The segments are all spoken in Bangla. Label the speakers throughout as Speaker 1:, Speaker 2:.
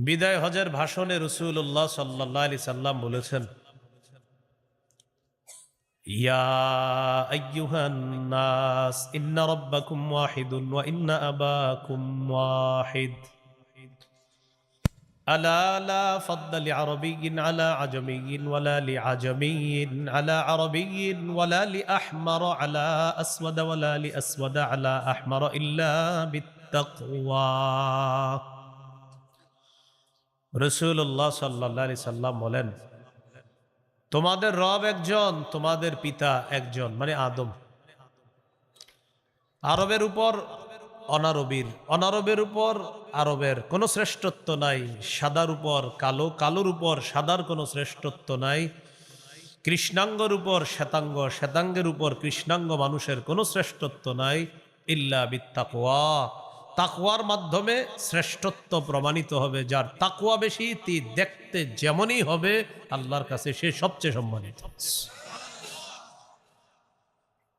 Speaker 1: বিদায় হজের ভাষণে রাসূলুল্লাহ সাল্লাল্লাহু আলাইহি সাল্লাম বলেছেন, ইয়া আইয়ুহান নাস ইন্না রাব্বাকুম ওয়াহিদুন ওয়া ইন্না আবাকুম ওয়াহিদ আলা লা ফাদ্দা লিআরাবিয়্যিন আলা আজমিয়্যিন ওয়ালা লিআজমিয়্যিন আলা আরাবিয়্যিন ওয়ালা লিআহমার আলা আসওয়াদ ওয়ালা লিআসওয়াদ আলা আহমার ইল্লা বিত্তাকওয়া। রাসূলুল্লাহ সাল্লাল্লাহু আলাইহি সাল্লাম বলেন, তোমাদের রব একজন, তোমাদের পিতা একজন, মানে আদম। আরবের উপর অনারবীর, অনারবের উপর আরবের কোনো শ্রেষ্ঠত্ব নাই। সাদার উপর কালো, কালোর উপর সাদার কোনো শ্রেষ্ঠত্ব নাই। কৃষ্ণাঙ্গর উপর শ্বেতাঙ্গ, শ্বেতাঙ্গের উপর কৃষ্ণাঙ্গ মানুষের কোনো শ্রেষ্ঠত্ব নাই। ইল্লা বিত্তাকওয়া, তাকওয়ার মাধ্যমে শ্রেষ্ঠত্ব প্রমাণিত হবে। যার তাকওয়া বেশি তি দেখতে যেমনই হবে, আল্লাহর কাছে সে সবচেয়ে সম্মানিত।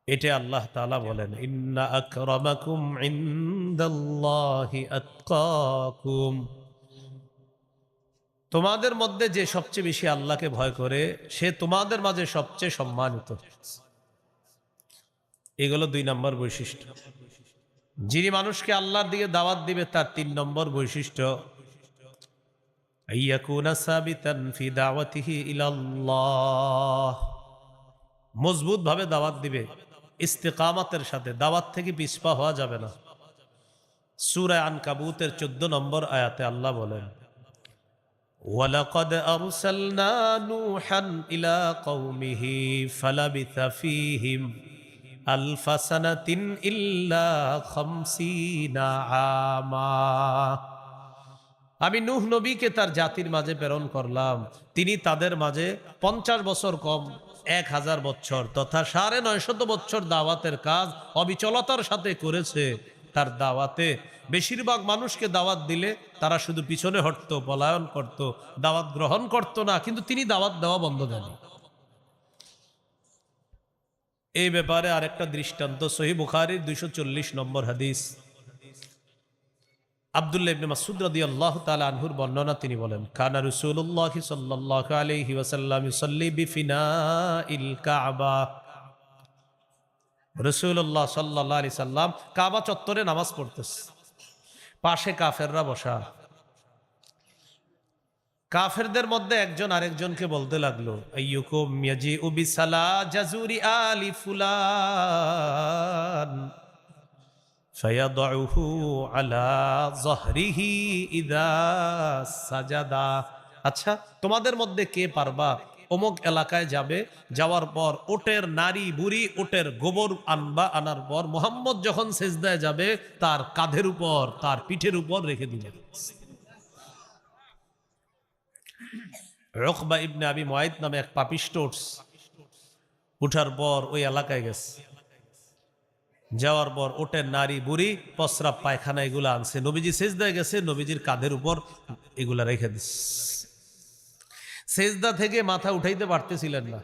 Speaker 1: এটা আল্লাহ তাআলা বলেন, ইন্না আকরামাকুম ইনদাল্লাহি আতকাকুম। তোমাদের মধ্যে যে সবচেয়ে বেশি আল্লাহকে ভয় করে, সে তোমাদের মাঝে সবচেয়ে সম্মানিত। এগুলো 2 নম্বর বৈশিষ্ট্য। যিনি মানুষকে আল্লাহর দিকে দাওয়াত দিবে, তার 3 নম্বর বৈশিষ্ট্য, আইয়াকুনা সাবিতান ফি দাওয়াতিহি ইলাল্লাহ। মজবুত ভাবে দাওয়াত দিবে, ইস্তেকামাতের সাথে। দাওয়াত থেকে পিছপা হওয়া যাবে না। সূরা আনকাবুতের 14 নম্বর আয়াতে আল্লাহ বলেন, ওয়ালাকাদ আরসালনা নূহান ইলা কওমিহি ফালাবিথা ফীহিম আলফা সানাতিন ইল্লা খামসিনা আমা। আমি নূহ নবীকে তার জাতির মাঝে প্রেরণ করলাম, তিনি তাদের মাঝে 50 বছর কম 1000 বছর তথা 950 বছর দাওয়াতের কাজ অবিচলতার সাথে করেছে। তার দাওয়াতে বেশিরভাগ মানুষকে দাওয়াত দিলে তারা শুধু পিছনে হটতো, পলায়ন করত, দাওয়াত গ্রহণ করত না, কিন্তু তিনি দাওয়াত দেওয়া বন্ধ দেননি। এই ব্যাপারে আরেকটা দৃষ্টান্ত, সহিহ বুখারীর 240 নম্বর হাদিস। আব্দুল্লাহ ইবনে মাসউদ রাদিয়াল্লাহু তাআলা আনহুর বর্ণনা, তিনি বলেন, কানা রাসূলুল্লাহ সাল্লাল্লাহু আলাইহি ওয়াসাল্লাম ইউসাল্লি বিফিনাইল কাবা। রাসূলুল্লাহ সাল্লাল্লাহু আলাইহি সাল্লাম কাবা চত্বরে নামাজ পড়তেছে, পাশে কাফেররা বসা। কাফেরদের মধ্যে একজন আরেকজনকে বলতে লাগলো, আইয়ুকুম ইয়াজিউ বিসালা জাজুরি আলি ফুলান ফায়াদউহু আলা যহরিহি ইযা সাজাদা। আচ্ছা, তোমাদের মধ্যে কে পারবা অমুক এলাকায় যাবে, যাওয়ার পর ওটের নারী বুড়ি ওটের গোবর আনবা, আনার পর মুহাম্মদ যখন সিজদায় যাবে তার কাঁধের উপর, তার পিঠের উপর রেখে দিলেন। উকবা ইবনে আবি মুআইত নামে এক পাপিষ্ঠ উঠার পর ওই এলাকায় গেছে। যাওয়ার পর ওটের নারী বুড়ি প্রস্রাব পায়খানা এগুলা আনছে, নবীজি সিজদায় গেছে, নবীজির কাঁধের উপর এগুলা রেখে দিচ্ছে। সিজদা থেকে মাথা উঠাইতে পারতেছিলেন না।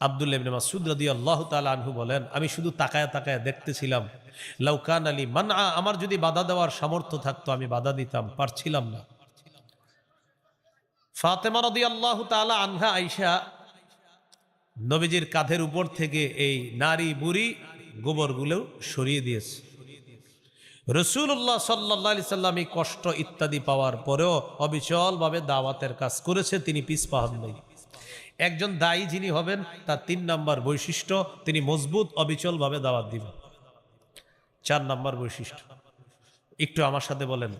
Speaker 1: আব্দুল্লাহ ইবনে মাসউদ রাদিয়াল্লাহু তাআলা আনহু বলেন, আমি শুধু তাকায়া তাকায়া দেখতেছিলাম। লাউ কানা লি মানআ, আমার যদি বাধা দেওয়ার সামর্থ্য থাকতো আমি বাধা দিতাম, পারছিলাম না। ফাতেমা রাদিয়াল্লাহু তাআলা আনহা আয়েশা নবীজির কাঁধের উপর থেকে এই নারী বুড়ি গোবরগুলো সরিয়ে দিয়েছে। রাসূলুল্লাহ সাল্লাল্লাহু আলাইহি সাল্লাম এই কষ্ট ইত্যাদি পাওয়ার পরেও অবিচলভাবে দাওয়াতের কাজ করেছে, তিনি পিছপা হন নাই। একজন দায়ী যিনি হবেন, তার 3 নম্বর বৈশিষ্ট্য, তিনি মজবুত অবিচলভাবে দাওয়াত দিবেন। 4 নম্বর বৈশিষ্ট্য, একটু আমার সাথে বলেন,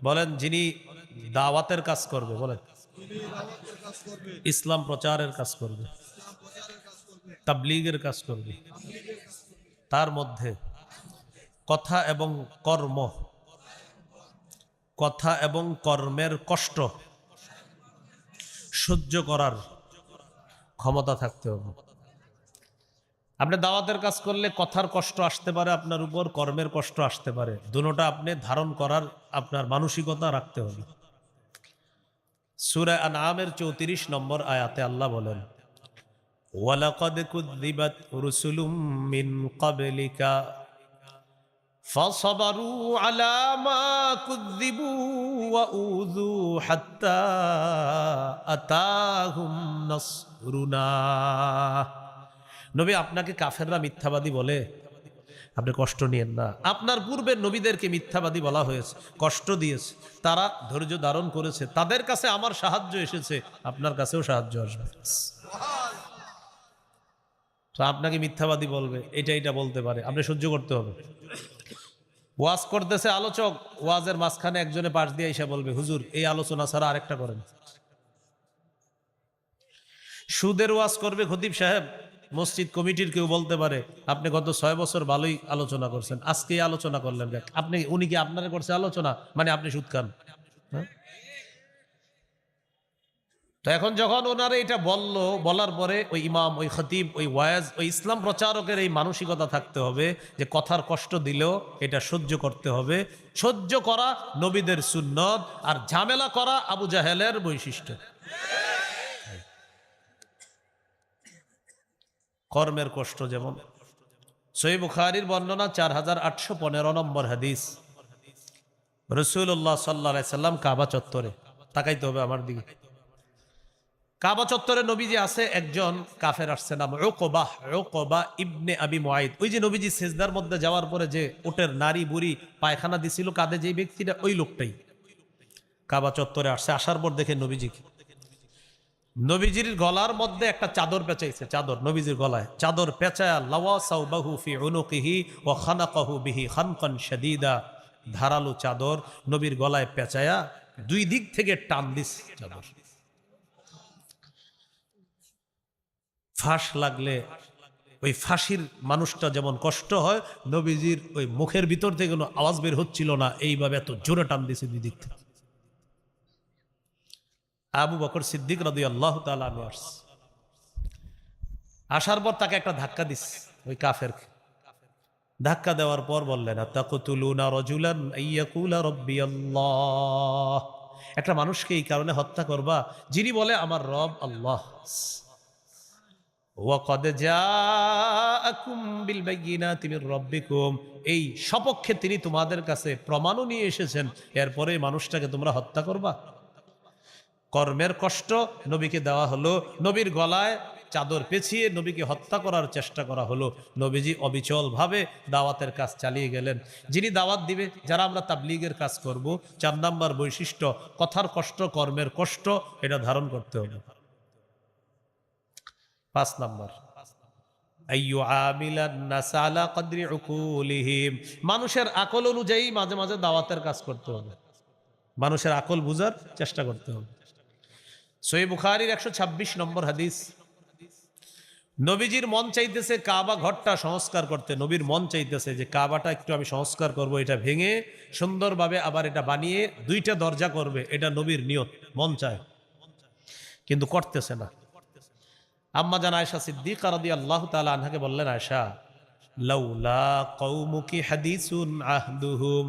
Speaker 1: বলেন, যিনি দাওয়াতের কাজ করবে, বলেন, ইসলাম প্রচারের কাজ করবে, তাবলীগের কাজ করবে, তার মধ্যে কথা এবং কর্ম, কথা এবং কর্মের কষ্ট সহ্য করার ক্ষমতা থাকতে হবে। আপনি দাওয়াতের কাজ করলে কথার কষ্ট আসতে পারে আপনার উপর, কর্মের কষ্ট আসতে পারে, দুটোটা আপনি ধারণ করার আপনার মানসিকতা রাখতে হবে। সূরা আনআমের 34 নম্বর আয়াতে আল্লাহ বলেন, ওয়ালাকাদ কুযযিবাত রুসুলুম মিন ক্বাবলিকা ফাসাবারু আলা মা কুযযিবু ওয়া উযু হাত্তা আতাহুম নাসরুনা। নবী, আপনাকে কাফেররা মিথ্যাবাদী বলে, আপনি কষ্ট নিয়েন না। আপনার পূর্বের নবীদেরকে মিথ্যাবাদী বলা হয়েছে, কষ্ট দিয়েছে, তারা ধৈর্য ধারণ করেছে, তাদের কাছে আমার সাহায্য এসেছে, আপনার কাছেও সাহায্য আসবে। তো আপনাকে মিথ্যাবাদী বলবে, এটা বলতে পারে, আপনি সহ্য করতে হবে। ওয়াজ করতেছে আলোচক, ওয়াজের মাঝখানে একজনে পাশ দিয়ে এসে বলবে, হুজুর এই আলোচনা ছাড়া আরেকটা করেন। সুদের ওয়াজ করবে খতিব সাহেব, মসজিদ কমিটির কেউ বলতে পারে, আপনি গত 6 বছর ভালোই আলোচনা করছেন, আজকে আলোচনা করলেন, আপনি উনি কি আপনারা করছে আলোচনা, মানে আপনি সুদ খান? হ্যাঁ? তো এখন যখন ওনারা এটা বলার পরে ওই ইমাম, ওই খতিব, ওই ওয়াজ, ওই ইসলাম প্রচারকের এই মানসিকতা থাকতে হবে যে কথার কষ্ট দিলেও এটা সহ্য করতে হবে। সহ্য করা নবীদের সুন্নত, আর ঝামেলা করা আবু জাহেলের বৈশিষ্ট্য। কর্মের কষ্ট, যেমন সহিহ বুখারীর বর্ণনা 4815 নম্বর হাদিস, রাসূলুল্লাহ সাল্লাল্লাহু আলাইহি সাল্লাম কাবা চত্বরে, তাকাইতে হবে আমার দিকে, কাবা চত্বরে নবীজি আছে, একজন কাফের আসছে, নাম উকবা ইবনে আবি মুআইদ। ওই যে নবীজি সিজদার মধ্যে যাওয়ার পরে যে উটের নারী বুড়ি পায়খানা দিছিল কাঁধে, যেই ব্যক্তিটা, ওই লোকটাই কাবা চত্বরে আসছে। আসার পর দেখে নবীজির গলার মধ্যে একটা চাদর পেঁচাইছে, চাদর নবীজির গলায় চাদর পেঁচায়া, লাওয়া সাওবাহু ফি উনুকিহি ওয়া খানাকাহু বিহি খানকান শাদীদা, ধারালো চাদর নবীর গলায় পেঁচায়া দুই দিক থেকে টান দিস চাদর। ফাঁস লাগলে ওই ফাঁসির মানুষটা যেমন কষ্ট হয়, নবীজির ওই মুখের ভিতর থেকে কোনো আওয়াজ বের হচ্ছিল না, এইভাবে এত জোরে টান দিছে দুই দিক থেকে। আবু বকর সিদ্দিক রাদিয়াল্লাহু তাআলা আনহু আসার পর তাকে একটা ধাক্কা দিস, ওই কাফেরকে ধাক্কা দেওয়ার পর বললেন, আতাকতুলুনা রাজুলান আইয়াকুলা রাব্বিয়াল্লাহ, একটা মানুষকে এই কারণে হত্যা করবা যিনি বলে আমার রব আল্লাহ। ওয়াকাদ জাআকুম বিল বাইয়িনাতি মির রাব্বিকুম, এই সপক্ষে তিনি তোমাদের কাছে প্রমাণও নিয়ে এসেছেন, এরপরে মানুষটাকে তোমরা হত্যা করবা? কর্মের কষ্ট নবীকে দেওয়া হলো, নবীর গলায় চাদর পেঁচিয়ে নবীকে হত্যা করার চেষ্টা করা হলো। নবীজি অবিচলভাবে দাওয়াতের কাজ চালিয়ে গেলেন। যিনি দাওয়াত দিবে, যারা আমরা তাবলীগের কাজ করব, 4 নাম্বার বৈশিষ্ট্য, কথার কষ্ট, কর্মের কষ্ট, এটা ধারণ করতে হবে। 5 নাম্বার, মানুষের আকল অনুযায়ী মাঝে মাঝে দাওয়াতের কাজ করতে হবে, মানুষের আকল বুঝার চেষ্টা করতে হবে। সহিহ বুখারীর 126 নম্বর হাদিস, নবীজির মন চাইতেছে কাবা ঘরটা সংস্কার করতে, নবীর মন চাইতেছে যে কাবাটা একটু আমি সংস্কার করব, এটা ভেঙে সুন্দরভাবে আবার এটা বানিয়ে 2টা দরজা করবে, এটা নবীর নিয়ত, মন চায়, কিন্তু করতেছে না। আম্মা জান আয়েশা সিদ্দিকা রাদিয়াল্লাহু তাআলা আনহাকে বললেন, আয়েশা, লাউলা কওমুকি হাদিসুন আহদুহুম,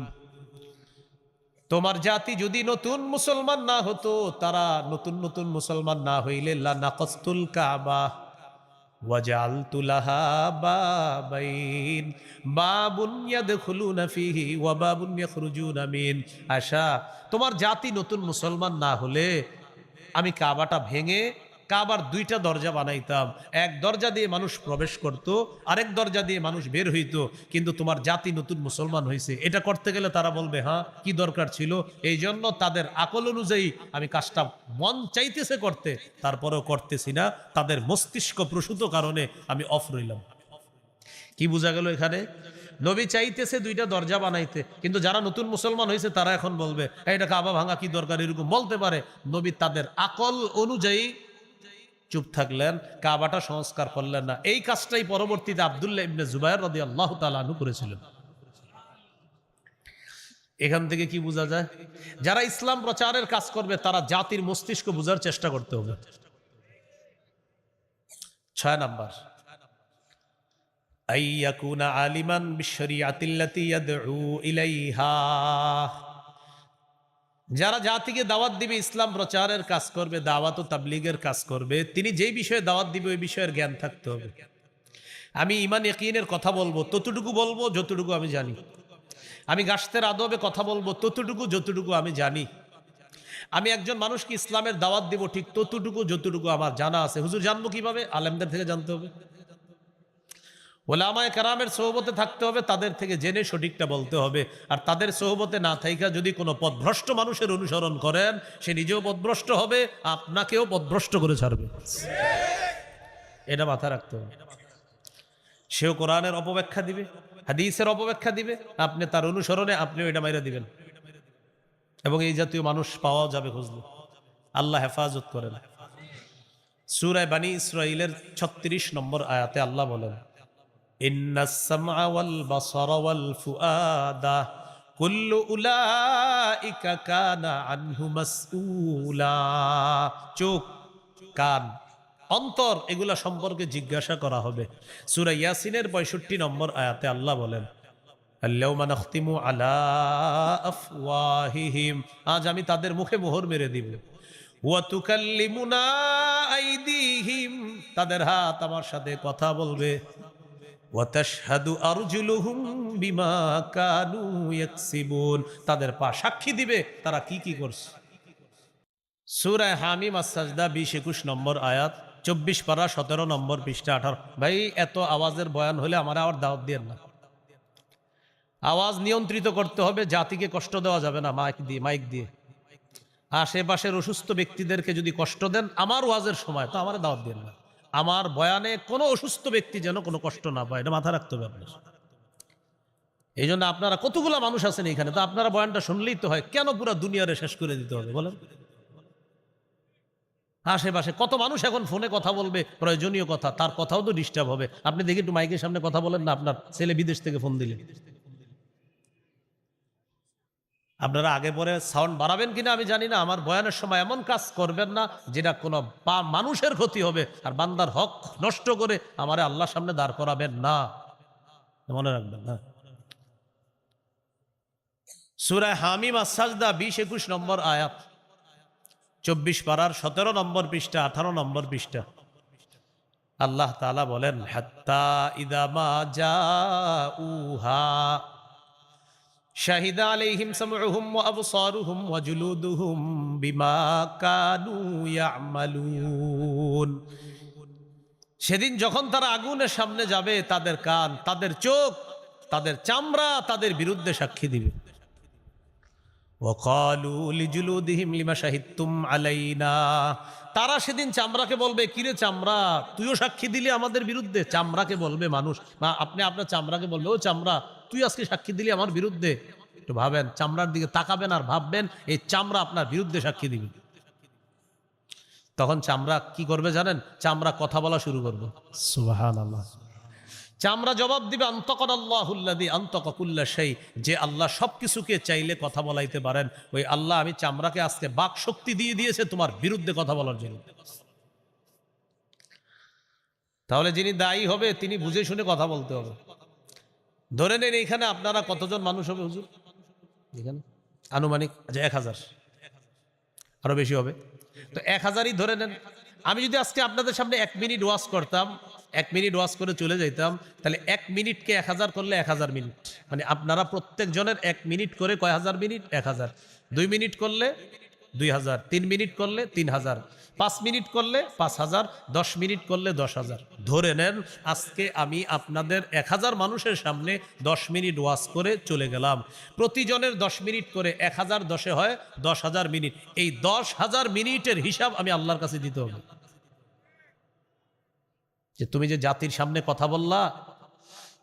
Speaker 1: তোমার জাতি যদি নতুন মুসলমান না হতো, তারা নতুন নতুন মুসলমান না হইলে, লা নাকাসতুল কাবা ওয়াজআলতু লাহা বাবাইন, বাবুন ইয়াদখুলুনা ফিহি ওয়া বাবুন ইয়াখরুজুনা মিন। আয়েশা, তোমার জাতি নতুন মুসলমান না হলে আমি কাবাটা ভেঙে কাবার 2টা দরজা বানাইতাম, এক দরজা দিয়ে মানুষ প্রবেশ করত, আরেক দরজা দিয়ে মানুষ বের হইতো। কিন্তু তোমার জাতি নতুন মুসলমান হয়েছে, এটা করতে গেলে তারা বলবে হ্যাঁ কি দরকার ছিল, এই জন্য তাদের আকল অনুযায়ী আমি কাজটা মন চাইতেছে করতে, তারপরেও করতেছি না, তাদের মস্তিষ্ক প্রসূত কারণে আমি অফ রইলাম। কি বোঝা গেল এখানে? নবী চাইতেছে 2টা দরজা বানাইতে, কিন্তু যারা নতুন মুসলমান হয়েছে তারা এখন বলবে এটা কাবা ভাঙা কি দরকার, এরকম বলতে পারে। নবী তাদের আকল অনুযায়ী চুপ থাকলেন, কাবাটা সংস্কার করলেন না। এই কাজটাই পরবর্তীতে আব্দুল্লাহ ইবনে জুবায়ের রাদিয়াল্লাহু তাআলা আনহু করেছিলেন। এখান থেকে কি বোঝা যায়? যারা ইসলাম প্রচারের কাজ করবে তারা জাতির মস্তিষ্ক বোঝার চেষ্টা করতে হবে। 6 নাম্বার, আইয়াকুনা আলিমান বিশরিয়াতিল্লাতী ইয়াদউ ইলাইহা, যারা জাতিকে দাওয়াত দিবে, ইসলাম প্রচারের কাজ করবে, দাওয়াত ও তাবলীগের কাজ করবে, তিনি যেই বিষয়ে দাওয়াত দিবে ওই বিষয়ের জ্ঞান থাকতে হবে। আমি ঈমান ইয়াকিনের কথা বলবো, ততটুকু বলবো যতটুকু আমি জানি। আমি গাশতের আদবে কথা বলবো ততটুকু যতটুকু আমি জানি। আমি একজন মানুষকে ইসলামের দাওয়াত দিব ঠিক ততটুকু যতটুকু আমার জানা আছে। হুজুর জানবো কিভাবে? আলেমদের থেকে জানতে হবে, ওলামায়ে কেরামের সোহবতে থাকতে হবে, তাদের থেকে জেনে সঠিকটা বলতে হবে। আর তাদের সোহবতে না থাইকা যদি কোনো পথভ্রষ্ট মানুষের অনুসরণ করেন, সে নিজেও পথভ্রষ্ট হবে, আপনাকেও পথভ্রষ্ট করে ছাড়বে। এটা মাথায় রাখতে হবে। সেও কোরআনের অপব্যাখ্যা দিবে, হাদিসের অপব্যাখ্যা দিবে, আপনি তার অনুসরণে আপনিও এটা মাইরা দিবেন। এবং এই জাতীয় মানুষ পাওয়া যাবে খুঁজলে। আল্লাহ হেফাজত করেন। সূরা বানী ইসরাঈলের ৩৬ নম্বর আয়াতে আল্লাহ বলেন, ইন্নাস সামআ ওয়াল বাসারা ওয়াল ফুআদা কুল্লু উলাইকা কানা আনহু মাসউলা। চোখ, কান, অন্তর এগুলা সম্পর্কে জিজ্ঞাসা করা হবে। সূরা ইয়াসিনের ৬৫ নম্বর আয়াতে আল্লাহ বলেন, আল-ইয়াওমা নাখতিমু আলা আফওয়াহিহিম, আজ আমি তাদের মুখে মোহর মেরে দিব। ওয়া তুকাল্লিমুনা আইদিহিম, তাদের হাত আমার সাথে কথা বলবে। ওয়া তাশহাদু আরজুলুহুম বিমা কানু ইয়াকসিবুন, তাদের পা সাক্ষী দিবে তারা কি কি করছে। সূরা হামিম আস-সাজদা ২০-২১ নম্বর আয়াত, ২৪ পারা ১৭ নম্বর পৃষ্ঠা ১৮। ভাই এত আওয়াজের বয়ান হলে আমার আর দাওয়াত দিয়েন না। আওয়াজ নিয়ন্ত্রিত করতে হবে, জাতিকে কষ্ট দেওয়া যাবে না মাইক দিয়ে। আশেপাশের অসুস্থ ব্যক্তিদেরকে যদি কষ্ট দেন আমার ওয়াজের সময়, তো আমার দাওয়াত দেন না। আমার বয়ানে কোনো অসুস্থ ব্যক্তি যেন কোনো কষ্ট না পায়, এটা মাথা রাখতে হবে আপনার। এই জন্য আপনারা কতগুলো মানুষ আছেন এখানে, তো আপনারা বয়ানটা শুনলেই তো হয়, কেন পুরো দুনিয়ারে শেষ করে দিতে হবে বলেন? আশেপাশে কত মানুষ এখন ফোনে কথা বলবে প্রয়োজনীয় কথা, তার কথাও তো ডিস্টার্ব হবে। আপনি দেখি একটু মাইকের সামনে কথা বলেন না, আপনার ছেলে বিদেশ থেকে ফোন দিলে আপনারা আগে পরে সাউন্ড বাড়াবেন কিনা আমি জানি না। আমার বয়ানের সময় এমন কাজ করবেন না যেটা কোনো মানুষের ক্ষতি হবে, আর বান্দার হক নষ্ট করে আমারে আল্লাহর সামনে দাঁড় করাবেন না, মনে রাখবেন না। সূরা হামিম আস-সাজদা ২০-২১ নম্বর আয়াত, ২৪ পারার ১৭ নম্বর পৃষ্ঠা ১৮ নম্বর পৃষ্ঠা আল্লাহ তাআলা বলেন, হাত্তা ইযা মা জাউহা শাহিদা আলাইহিম সামউহুম ওয়া আবসারুহুম ওয়া জুলুদুহুম বিমা কানু ইয়ামালুন। সেদিন যখন তারা আগুনের সামনে যাবে, তাদের কান, তাদের চোখ, তাদের চামড়া তাদের বিরুদ্ধে সাক্ষী দিবে। ওয়া কালু লিজুলুদিহিম লিমা শাহিদতুম আলাইনা, তারা সেদিন চামড়াকে বলবে, কিরে চামড়া তুইও সাক্ষী দিলি আমাদের বিরুদ্ধে। চামড়াকে বলবে মানুষ, আপনি আপনার চামড়াকে বলবে, ও চামড়া তুই আজকে সাক্ষী দিলি আমার বিরুদ্ধে। একটু ভাবেন, চামড়ার দিকে তাকাবেন আর ভাববেন এই চামড়া আপনার বিরুদ্ধে সাক্ষী দিবে। তখন চামড়া কি করবে জানেন? চামড়া কথা বলা শুরু করবে। সুবহানাল্লাহ। চামড়া জবাব দিবে, আনতাকাল্লাহুল্লাযী আনতাকা কুল্লা শাই, যে আল্লাহ সবকিছুকে চাইলে কথা বলাইতে পারেন, ওই আল্লাহ আমি চামড়াকে আজকে বাক শক্তি দিয়ে দিয়েছে তোমার বিরুদ্ধে কথা বলার জন্য। তাহলে যিনি দায়ী হবে তিনি বুঝে শুনে কথা বলতে হবে। ধরে নেন এইখানে আপনারা কতজন মানুষ হবে হুজুর? এখানে আনুমানিক ১,০০০, আরো বেশি হবে। তো ১,০০০ই ধরে নেন। আমি যদি আজকে আপনাদের সামনে ১ মিনিট ওয়াজ করতাম, ১ মিনিট ওয়াজ করে চলে যাইতাম, তাহলে ১ মিনিটকে ১,০০০ করলে ১,০০০ মিনিট। মানে আপনারা প্রত্যেক জনের ১ মিনিট করে কয় হাজার মিনিট? ১,০০০। ২ মিনিট করলে ২,০০০, ৩ মিনিট করলে ৩,০০০, ৫ মিনিট করলে ৫,০০০, ১০ মিনিট করলে ১০,০০০। ধরে নেন আজকে আমি আপনাদের ১,০০০ মানুষের সামনে ১০ মিনিট ওয়াজ করে চলে গেলাম। প্রতিজনের ১০ মিনিট করে ১,০০০ 10-এ হয় ১০,০০০ মিনিট। এই ১০,০০০ মিনিটের হিসাব আমি আল্লাহর কাছে দিতে হবে। যে তুমি যে জাতির সামনে কথা বললা,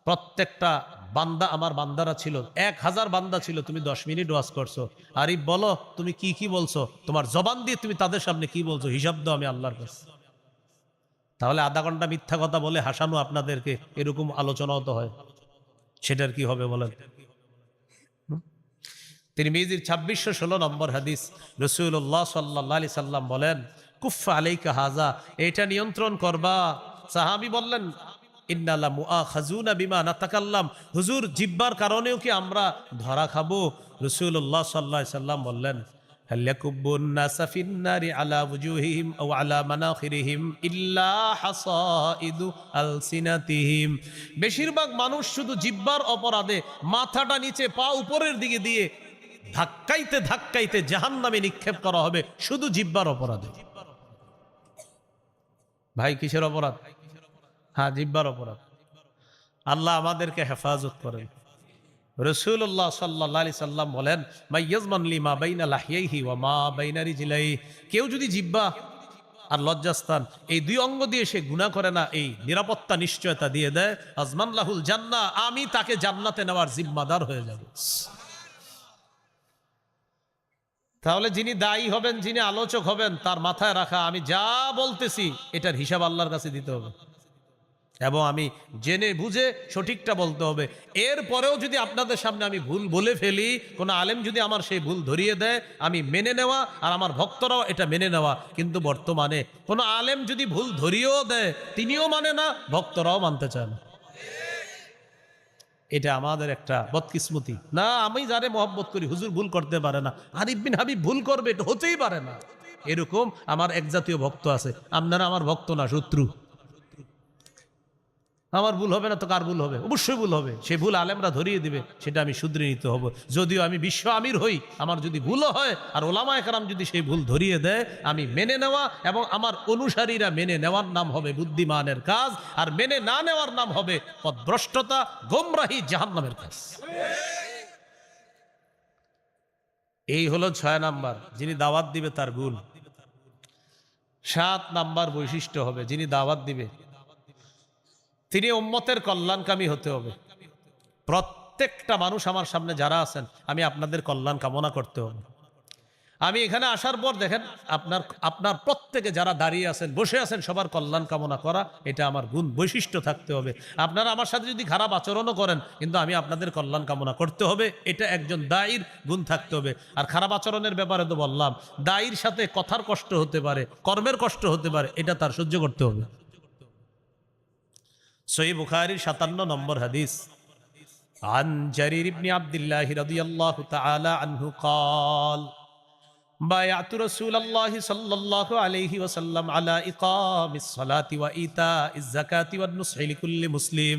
Speaker 1: প্রত্যেকটা বান্দা আমার বান্দারা ছিল, ১,০০০ বান্দা ছিল, তুমি ১০ মিনিট ওয়াজ করছো। আর বলো তুমি কি কি বলছো, তোমার জবান দিয়ে তুমি তাদের সামনে কি বলছো, হিসাব দাও আমি আল্লাহর কাছে। তাহলে আধা ঘন্টা মিথ্যা কথা বলে হাসানো আপনাদেরকে, এরকম আলোচনাও তো হয়, সেটার কি হবে বলেন? তিরমিজির ২৬১৬ নম্বর হাদিস, রাসূলুল্লাহ সাল্লাল্লাহু আলাইহি সাল্লাম বলেন, কুফা আলাইকা হাযা, এটা নিয়ন্ত্রণ করবা। সাহাবী বললেন, ইন্নালা মুআখাযুনা বিমা নাতাকাল্লাম, হুজুর জিহ্বার কারণেও কি আমরা ধরা খাবো? রাসূলুল্লাহ সাল্লাল্লাহু আলাইহি সাল্লাম বললেন, হাল ইয়াকুব্বুন নাসা ফিন নারি আলা ওয়ুজুহিহিম আও আলা মানাখিরিহিম ইল্লা হাসাইদু আলসিনাতিহিম। বেশিরভাগ মানুষ শুধু জিহ্বার অপরাধে মাথাটা নিচে পা উপরের দিকে দিয়ে ধাক্কাইতে ধাক্কাইতে জাহান্নামে নিক্ষেপ করা হবে, শুধু জিহ্বার অপরাধে। ভাই কিসের অপরাধ? হ্যাঁ, জিহ্বার অপরাধ। আল্লাহ আমাদেরকে হেফাজত করেন। রাসূলুল্লাহ সাল্লাল্লাহু আলাইহি সাল্লাম বলেন, মাইয়াজমান লিমা বাইনা লাহিয়াইহি ওয়া মা বাইনা রিজলাইহি। কেউ যদি জিহ্বা আর লজ্জাস্থান এই দুই অঙ্গ দিয়ে সে গুনাহ করে না, এই নিরাপত্তা নিশ্চয়তা দিয়ে দেয়, আজমান লাহুল জান্নাহ, আমি তাকে জান্নাতে নেওয়ার জিম্মাদার হয়ে যাব। তাহলে যিনি দায়ী হবেন, যিনি আলোচক হবেন, তার মাথায় রাখা আমি যা বলতেছি এটার হিসাব আল্লাহর কাছে দিতে হবে, এবং আমি জেনে বুঝে সঠিকটা বলতে হবে। এরপরেও যদি আপনাদের সামনে আমি ভুল বলে ফেলি, কোনো আলেম যদি আমার সেই ভুল ধরিয়ে দেয়, আমি মেনে নেওয়া, আর আমার ভক্তরাও এটা মেনে নেওয়া। কিন্তু বর্তমানে কোনো আলেম যদি ভুল ধরিয়েও দেয়, তিনিও মানে না, ভক্তরাও মানতে চায় না। এটা আমাদের একটা বদকিসমতি। না, আমি যারে মহব্বত করি, হুজুর ভুল করতে পারে না, আরিফ বিন হাবিব ভুল করবে, এটা হতেই পারে না। এরকম আমার এক জাতীয় ভক্ত আছে। আপনারা আমার ভক্ত না, শত্রু। আমার ভুল হবে না তো কার ভুল হবে? অবশ্যই ভুল হবে। সে ভুল আলেমরা ধরিয়ে দিবে, সেটা আমি শুধরে নিতে হবে। যদিও আমি বিশ্ব আমির হই, আমার যদি ভুলও হয় আর ওলামায়ে কেরাম যদি সেই ভুল ধরিয়ে দেয়, আমি মেনে নেওয়া এবং আমার অনুসারীরা মেনে নেওয়ার নাম হবে বুদ্ধিমানের কাজ, আর মেনে না নেওয়ার নাম হবে পথভ্রষ্টতা, গোমরাহি, জাহান্নামের কাজ। এই হলো 6 নাম্বার, যিনি দাওয়াত দিবে তার গুণ। 7 নাম্বার বৈশিষ্ট্য হবে, যিনি দাওয়াত দিবে তিনি উম্মতের কল্যাণকামী হতে হবে। প্রত্যেকটা মানুষ আমার সামনে যারা আছেন, আমি আপনাদের কল্যাণ কামনা করতে হবে। আমি এখানে আসার পর দেখেন, আপনার প্রত্যেকে যারা দাঁড়িয়ে আছেন, বসে আছেন, সবার কল্যাণ কামনা করা, এটা আমার গুণ, বৈশিষ্ট্য থাকতে হবে। আপনারা আমার সাথে যদি খারাপ আচরণও করেন, কিন্তু আমি আপনাদের কল্যাণ কামনা করতে হবে, এটা একজন দায়ীর গুণ থাকতে হবে। আর খারাপ আচরণের ব্যাপারে তো বললাম, দায়ীর সাথে কথার কষ্ট হতে পারে, কর্মের কষ্ট হতে পারে, এটা তার সহ্য করতে হবে। সহিহ বুখারীর 57 নম্বর হাদিস, আন জারির ইবনে আব্দুল্লাহ রাদিয়াল্লাহু তাআলা আনহু قال بايعت رسول الله صلى الله عليه وسلم على إقام الصلاة وإيتاء الزكاة والنصح لكل مسلم।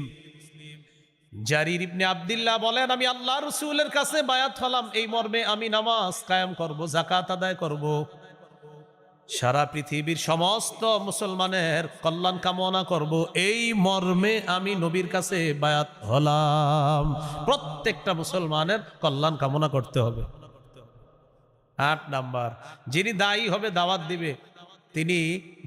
Speaker 1: জারির ইবনে আব্দুল্লাহ বলেন, আমি আল্লাহর রাসূলের কাছে বায়াত হলাম এই মর্মে, আমি নামাজ কায়েম করব, যাকাত আদায় করব, সারা পৃথিবীর সমস্ত মুসলমানের কল্যাণ কামনা করব, এই মর্মে আমি নবীর কাছে বায়াত হলাম। প্রত্যেকটা মুসলমানের কল্যাণ কামনা করতে হবে। 8 নাম্বার, যিনি দায়ী হবে, দাওয়াত দিবে, তিনি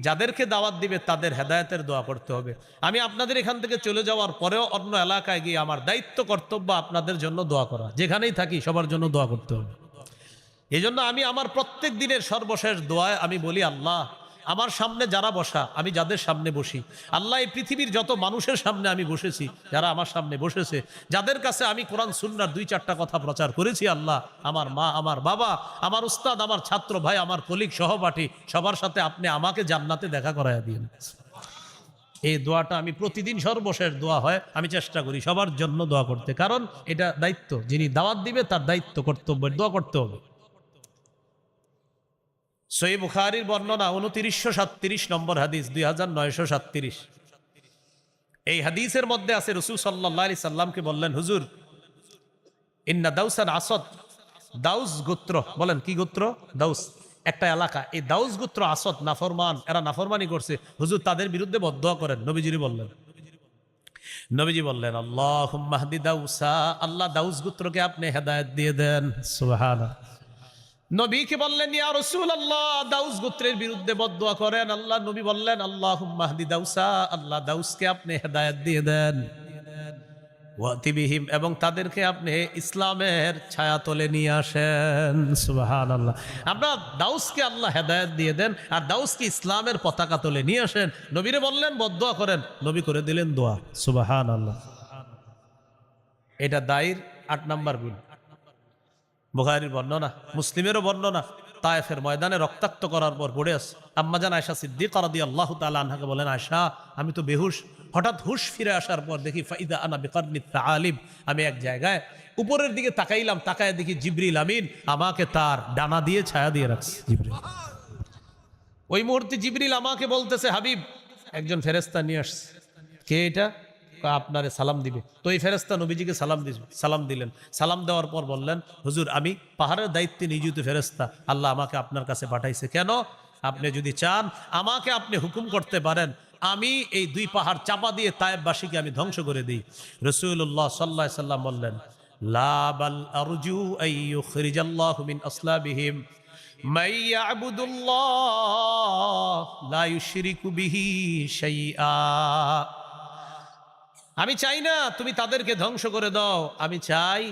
Speaker 1: যাদেরকে দাওয়াত দিবে তাদের হেদায়েতের দোয়া করতে হবে। আমি আপনাদের এখান থেকে চলে যাওয়ার পরেও অন্য এলাকায় গিয়ে আমার দায়িত্ব, কর্তব্য আপনাদের জন্য দোয়া করা। যেখানেই থাকি সবার জন্য দোয়া করতে হবে। এই জন্য আমি আমার প্রত্যেক দিনের সর্বশেষ দোয়ায় আমি বলি, আল্লাহ আমার সামনে যারা বসা, আমি যাদের সামনে বসি, আল্লাহ এই পৃথিবীর যত মানুষের সামনে আমি বসেছি, যারা আমার সামনে বসেছে, যাদের কাছে আমি কোরআন সুন্নাহর 2-4টা কথা প্রচার করেছি, আল্লাহ আমার মা, আমার বাবা, আমার উস্তাদ, আমার ছাত্র ভাই, আমার কলিগ, সহপাঠী, সবার সাথে আপনি আমাকে জান্নাতে দেখা করায়া দিন। এই দোয়াটা আমি প্রতিদিন সর্বশেষ দোয়া হয়, আমি চেষ্টা করি সবার জন্য দোয়া করতে, কারণ এটা দায়িত্ব। যিনি দাওয়াত দিবে তার দায়িত্ব, কর্তব্যের দোয়া করতে হবে। সহিহ বুখারীর বর্ণনা 2937 নম্বর হাদিস, 2937। এই হাদিসের মধ্যে আছে, রাসূল সাল্লাল্লাহু আলাইহি সাল্লামকে বললেন, হুজুর ইন্না দাউসান আসদ, দাউস গোত্র, বলেন কি গোত্র? দাউস একটা এলাকা, এই দাউস গোত্র আসদ নাফরমান, এরা নাফরমানি করছে, হুজুর তাদের বিরুদ্ধে বদদোয়া করেন। নবীজি বললেন, আল্লাহুম্মা হদি দাউসা, আল্লাহ দাউস গোত্রকে আপনি হেদায়েত দিয়ে দেন। সুবহানাল্লাহ। নবীকে বললেন, ইয়া রাসূলুল্লাহ, দাউস গোত্রের বিরুদ্ধে বদদোয়া করেন। আল্লাহ নবী বললেন, আল্লাহুম্মা হদি দাউসা, আল্লাহ দাউসকে আপনি হেদায়েত দিয়ে দেন। ওয়াতি বিহিম, এবং তাদেরকে আপনি ইসলামের ছায়াতলে নিয়ে আসেন। সুবহানাল্লাহ। আপনার দাউসকে আল্লাহ হেদায়েত দিয়ে দেন, আর দাউসকে ইসলামের পতাকা তলে নিয়ে আসেন। নবীরে বললেন বদদোয়া করেন, নবী করে দিলেন দোয়া। সুবহানাল্লাহ। এটা দায়ীর 8 নাম্বার গুণ। বুখারীর বর্ণনা, মুসলিমেরও বর্ণনা, তায়েফের ময়দানে রক্তাক্ত করার পর পড়ে আছে, আম্মাজান আয়েশা সিদ্দিকা রাদিয়াল্লাহু তাআলা আনহাকে বলেন, আয়েশা আমি তো বেহুশ, হঠাৎ হুশ ফিরে আসার পর দেখি ফাইদা আনা বিকারনি তাআলিব, আমি এক জায়গায় উপরের দিকে তাকাইলাম, তাকায় দেখি জিবরিল আমিন আমাকে তার ডানা দিয়ে ছায়া দিয়ে রাখছে। জিবরিল, ওই মুহূর্তে জিবরিল আমাকে বলতেছে, হাবিব একজন ফেরেশতা নিয়ে আসছে। কে এটা? আপনারে সালাম দিবে। তো এই ফেরেশতা নবীজিকে সালাম দিলেন। সালাম দেওয়ার পর বললেন, হুজুর আমি পাহাড়ের দায়িত্বে নিয়োজিত ফেরেশতা, আল্লাহ আমাকে আপনার কাছে পাঠাইছে। কেন? আপনি যদি চান আমাকে আপনি হুকুম করতে পারেন, আমি এই দুই পাহাড় চাপা দিয়ে তায়েববাসীকে আমি ধ্বংস করে দিই। রাসূলুল্লাহ সাল্লাল্লাহু আলাইহি সাল্লাম বললেন, লা বাল আরজু আইয়ুখরিজাল্লাহু মিন আসলাবিহিম মান ইয়াবুদুল্লাহ লা ইউশরিকু বিহি শাইআ। আমি চাই না তুমি তাদেরকে ধ্বংস করে দাও, আমি চাই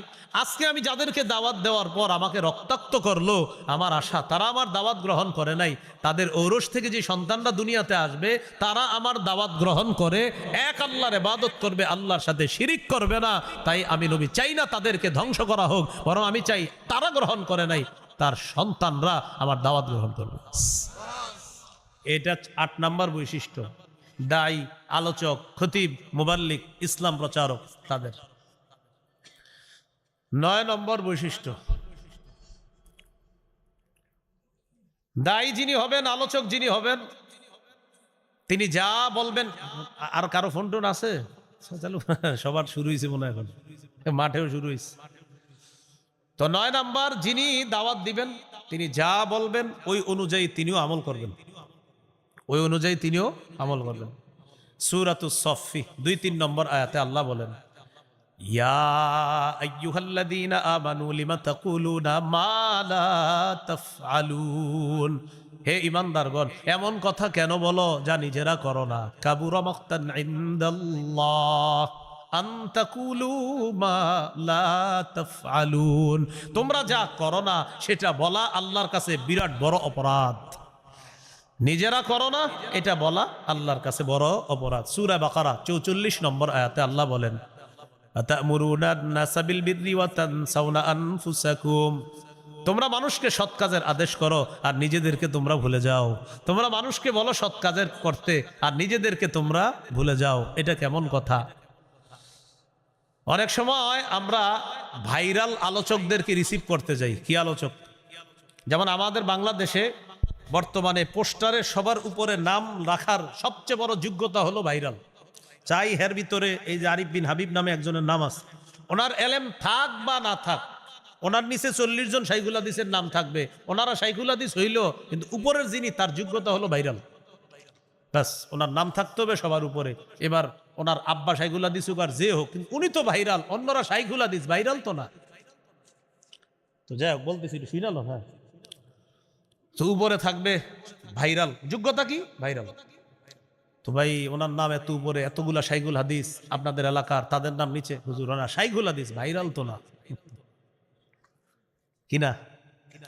Speaker 1: আজকে আমি যাদেরকে দাওয়াত দেওয়ার পর আমাকে রক্তাক্ত করলো, আমার আশা তারা আমার দাওয়াত গ্রহণ করে নাই, তাদের ঔরস থেকে যে সন্তানরা দুনিয়াতে আসবে তারা আমার দাওয়াত গ্রহণ করে এক আল্লাহর ইবাদত করবে, আল্লাহর সাথে শিরিক করবে না। তাই আমি নবী চাই না তাদেরকে ধ্বংস করা হোক, বরং আমি চাই তারা গ্রহণ করে নাই তার সন্তানরা আমার দাওয়াত গ্রহণ করবে। এটা 8 নম্বর বৈশিষ্ট্য দায়ী, আলোচক, খতিব, মুবাল্লিগ, ইসলাম প্রচারক তাদের। 9 নম্বর বৈশিষ্ট্য, দায়ী যিনি হবেন, আলোচক যিনি হবেন, তিনি যা বলবেন। আর কারো ফোন টোন আছে? চালু, সবার শুরু হয়েছে মনে হয়, এখন মাঠেও শুরু হয়েছে। তো 9 নম্বর, যিনি দাওয়াত দিবেন তিনি যা বলবেন ওই অনুযায়ী তিনিও আমল করবেন, ওই অনুযায়ী তিনিও আমল করবেন। সূরাতুস সফফি 2-3 নম্বর আয়াতে আল্লাহ বলেন, ইয়া আইয়ুহাল্লাযীনা আমানু লিমা তাকুলুনা মা লা তাফআলুন। হে ঈমানদারগণ, এমন কথা কেন বলো যা নিজেরা করো না। কাবুরা মাকতান ইনদাল্লাহ আন তাকুলু মা লা তাফআলুন। তোমরা যা করো না সেটা বলা আল্লাহর কাছে বিরাট বড় অপরাধ। নিজেরা করো না এটা বলা আল্লাহর কাছে বড় অপরাধ। সূরা বাকারা 44 নম্বর আয়াতে আল্লাহ বলেন, আতা'মুরুনা আন-নাসা বিল বিররি ওয়া তানসাউনা আনফুসাকুম। তোমরা মানুষকে সৎ কাজের আদেশ করো আর নিজেদেরকে তোমরা ভুলে যাও। তোমরা মানুষকে বলো সৎ কাজের করতে আর নিজেদেরকে তোমরা ভুলে যাও। এটা কেমন কথা? অনেক সময় আমরা ভাইরাল আলোচকদেরকে রিসিভ করতে যাই। কি আলোচক? যেমন আমাদের বাংলাদেশে বর্তমানে পোস্টারে সবার উপরে নাম রাখার সবচেয়ে বড় যোগ্যতা হলো ভাইরাল। চাই হের ভিতরে এই যে আরিফ বিন হাবিব নামে একজনের নাম আছে, ওনার এলেম থাক বা না থাক, ওনার নিচে 40 জন শাইখুল হাদিসের নাম থাকবে, ওনারা শাইখুল হাদিস হইল, কিন্তু উপরের যিনি তার যোগ্যতা হলো ভাইরাল। ব্যাস, ওনার নাম থাকতে হবে সবার উপরে। এবার ওনার আব্বা শাইখুল হাদিস হোক আর যে হোক, কিন্তু উনি তো ভাইরাল, অন্যরা শাইখুল হাদিস, ভাইরাল তো না। তো যাই হোক, বলতেছি শুনাল। হ্যাঁ, তো উপরে থাকবে ভাইরাল, যোগ্যতা কি? ভাইরাল। তো ভাই ওনার নাম এত উপরে, এতগুলা শাইখুল হাদিস আপনাদের এলাকার, তাদের নাম নিচে, হুজুর ওনার শাইখুল হাদিস, ভাইরাল তো না। কিনা?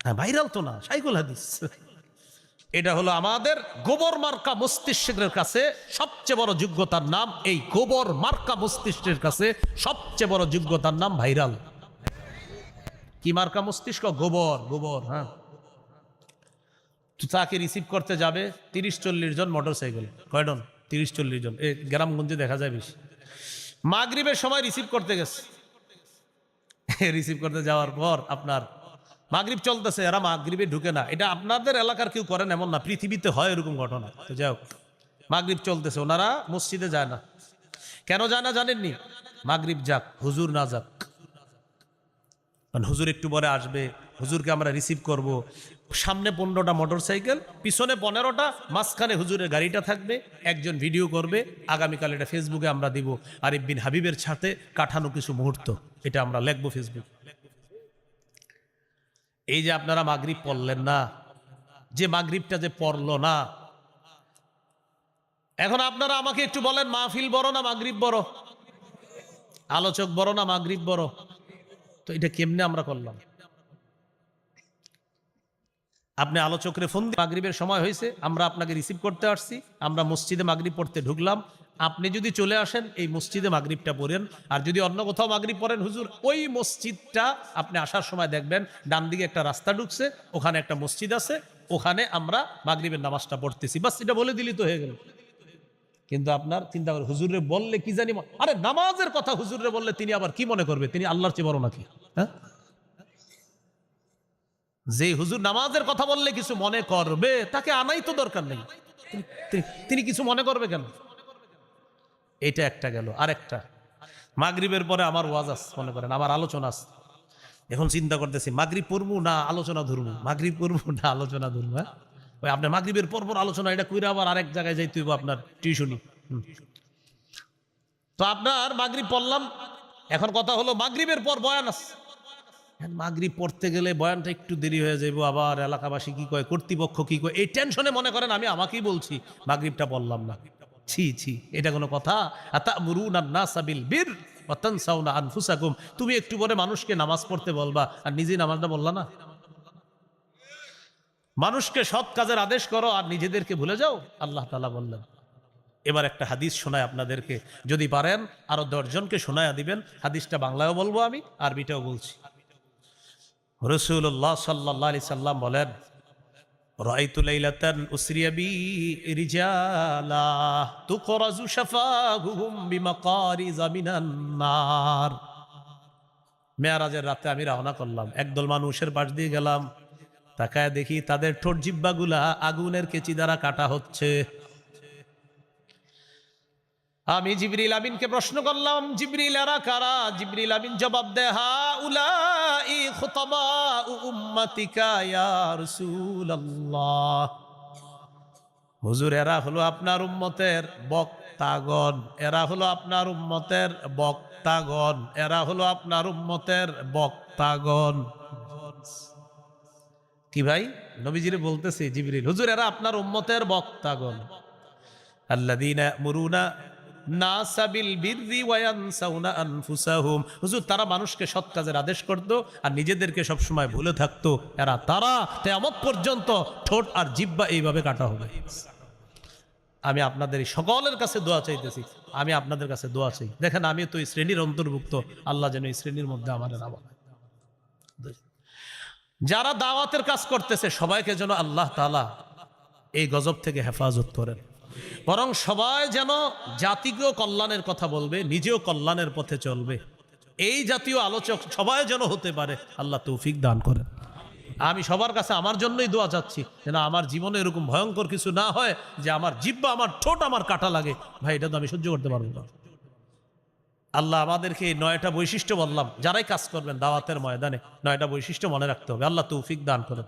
Speaker 1: হ্যাঁ, ভাইরাল তো না, শাইখুল হাদিস। এটা হলো আমাদের গোবর মার্কা মস্তিষ্কের কাছে সবচেয়ে বড় যোগ্যতার নাম। এই গোবর মার্কা মস্তিষ্কের কাছে সবচেয়ে বড় যোগ্যতার নাম ভাইরাল। কি মার্কা মস্তিষ্ক? গোবর, গোবর। হ্যাঁ, তাকে রিসিভ করতে যাবে 30-40 জন মোটর সাইকেল। কয়জন? 30-40 জন। এই গ্রামগঞ্জে দেখা যায় বেশি। মাগরিবের সময় রিসিভ করতে গেছে। রিসিভ করতে যাওয়ার পর আপনার মাগরিব চলতেছে, এরা মাগরিবে ঢুকে না। এটা আপনাদের এলাকার কেউ করেন এমন না, পৃথিবীতে হয় এরকম ঘটনা। তো যাই হোক, মাগরিব চলতেছে, ওনারা মসজিদে যায় না। কেন যায় না জানেননি? মাগরিব যাক, হুজুর না যাক। হুজুর একটু পরে আসবে, হুজুরকে আমরা রিসিভ করব। সামনে 15টা মোটর সাইকেল, পিছনে 15টা, মাঝখানে হুজুরের গাড়িটা থাকবে। একজন ভিডিও করবে, আগামীকাল এটা ফেসবুকে আমরা দিব। আরিফ বিন হাবিবের সাথে কাটানো কিছু মুহূর্ত, এটা আমরা লিখবো ফেসবুক। এই যে আপনারা মাগরিব পড়লেন না, যে মাগরিবটা যে পড়লো না, এখন আপনারা আমাকে একটু বলেন, মাহফিল বড় না মাগরিব বড়? আলোচক বড় না মাগরিব বড়? তো এটা কেমনে আমরা করলাম? আপনি আলোচকরে ফোন দিয়ে মাগরিবের সময় হয়েছে, আমরা আপনাকে রিসিভ করতে আসছি, আমরা মসজিদে মাগরিব পড়তে ঢুকলাম, আপনি যদি চলে আসেন এই মসজিদে মাগরিবটা পড়েন। আর যদি অন্য কোথাও মাগরিব পড়েন, হুজুর ওই মসজিদটা আপনি আসার সময় দেখবেন ডান দিকে একটা রাস্তা ঢুকছে, ওখানে একটা মসজিদ আছে, ওখানে আমরা মাগরিবের নামাজটা পড়তেছি। বাস, এটা বলে দিলি তো হয়ে গেল। কিন্তু আপনার চিন্তা করে হুজুরে বললে কি জানি, আরে নামাজের কথা হুজুরে বললে তিনি আবার কি মনে করবে, তিনি আল্লাহর চেয়ে বড় নাকি? হ্যাঁ, যে হুজুর নামাজের কথা বললে কিছু মনে করবে তাকে আনাই তো দরকার নেই, তিনি কিছু মনে করবে কেন? এটা একটা গেল। আরেকটা, মাগরিবের পরে আমার ওয়াজ আছে, মনে করেন আমার আলোচনা আছে, এখন চিন্তা করতেছি মাগরিব পড়বো না আলোচনা ধরবো, মাগরিব পড়বো না আলোচনা ধরবো। হ্যাঁ, ওই আপনার মাগরিবের পর আলোচনা, এটা কইরা আবার আরেক জায়গায় যাইতে হইব আপনার টিউশনি। তো আপনার মাগরিব পড়লাম, এখন কথা হলো মাগরিবের পর বয়ান আছে, মাগরিব পড়তে গেলে বয়ানটা একটু দেরি হয়ে যাইব, আবার এলাকাবাসী কি কয়, কর্তৃপক্ষ কি কয়, এই টেনশনে মনে করেন আমি আমাকেই বলছি মাগরিবটা পড়লাম না। ছি ছি, এটা কোনো কথা? আতামুরুনা নাসা বিল বির ওয়া তানসাউনা আনফুসাকুম, তুমি একটু পরে মানুষকে নামাজ পড়তে বলবা আর নিজেই নামাজটা বললা না। মানুষকে সৎ কাজের আদেশ করো আর নিজেদেরকে ভুলে যাও, আল্লাহ তাআলা বললেন। এবার একটা হাদিস শোনায় আপনাদেরকে, যদি পারেন আরো 10 জনকে শোনায়া দিবেন। হাদিসটা বাংলায়ও বলবো আমি, আরবিটাও বলছি। রাসূলুল্লাহ সাল্লাল্লাহু আলাইহি সাল্লাম বলেন, রাআইতু লাইলাতান উসরিয়া বি রিজালা তুকরাজু শাফাহুম বিমাকারিযা মিনান নার। মেরাজের রাতে আমি রওনা করলাম, একদল মানুষের পাশ দিয়ে গেলাম, তাকায় দেখি তাদের ঠোঁট জিহ্বাগুলা আগুনের কেচি দ্বারা কাটা হচ্ছে। আমি জিবরিল আমিনকে প্রশ্ন করলাম, জিবরিল এরা কারা? জিবরিল আমিন জবাব দেয়, হাউলাই খুতাবাউ উম্মাতিকা ইয়া রাসূলুল্লাহ। হুজুর, এরা হলো আপনার উম্মতের বক্তাগণ, এরা হলো আপনার উম্মতের বক্তাগণ, এরা হলো আপনার উম্মতের বক্তাগণ। কি ভাই, নবীজিরে বলতেছে জিবরিল, হুজুর এরা আপনার উম্মতের বক্তাগণ। আল্লাযীনা ইয়ামুরুনা নাসা বিল বিররি ওয়া ইয়ানসাউনা আনফুসাহুম, হুজুর তারা মানুষকে সৎ কাজের আদেশ করত আর নিজেদেরকে সব সময় ভুলে থাকতো। এরা তারা কিয়ামত পর্যন্ত ঠোঁট আর জিহ্বা এইভাবে কাটা হবে। আমি আপনাদের সকলের কাছে দোয়া চাইতেছি, আমি আপনাদের কাছে দোয়া চাই। দেখেন আমি তো এই শ্রেণীর অন্তর্ভুক্ত, আল্লাহ যেন এই শ্রেণীর মধ্যে আমাদের নাম। যারা দাওয়াতের কাজ করতেছে সবাইকে যেন আল্লাহ তাআলা এই গজব থেকে হেফাজত করেন, বরং সবাই যেন জাতিকেও কল্যাণের কথা বলবে, নিজেও কল্যাণের পথে চলবে, এই জাতীয় আলোচক সবাই যেন হতে পারে। আল্লাহ তৌফিক দান করেন। আমি সবার কাছে আমার জন্যই দোয়া চাচ্ছি, যেন আমার জীবনে এরকম ভয়ঙ্কর কিছু না হয় যে আমার জিহ্বা, আমার ঠোঁট আমার কাটা লাগে। ভাই, এটা তো আমি সহ্য করতে পারবো না। আল্লাহ আমাদেরকে 9টা বৈশিষ্ট্য বললাম, যারাই কাজ করবেন দাওয়াতের ময়দানে 9টা বৈশিষ্ট্য মনে রাখতে হবে। আল্লাহ তৌফিক দান করেন।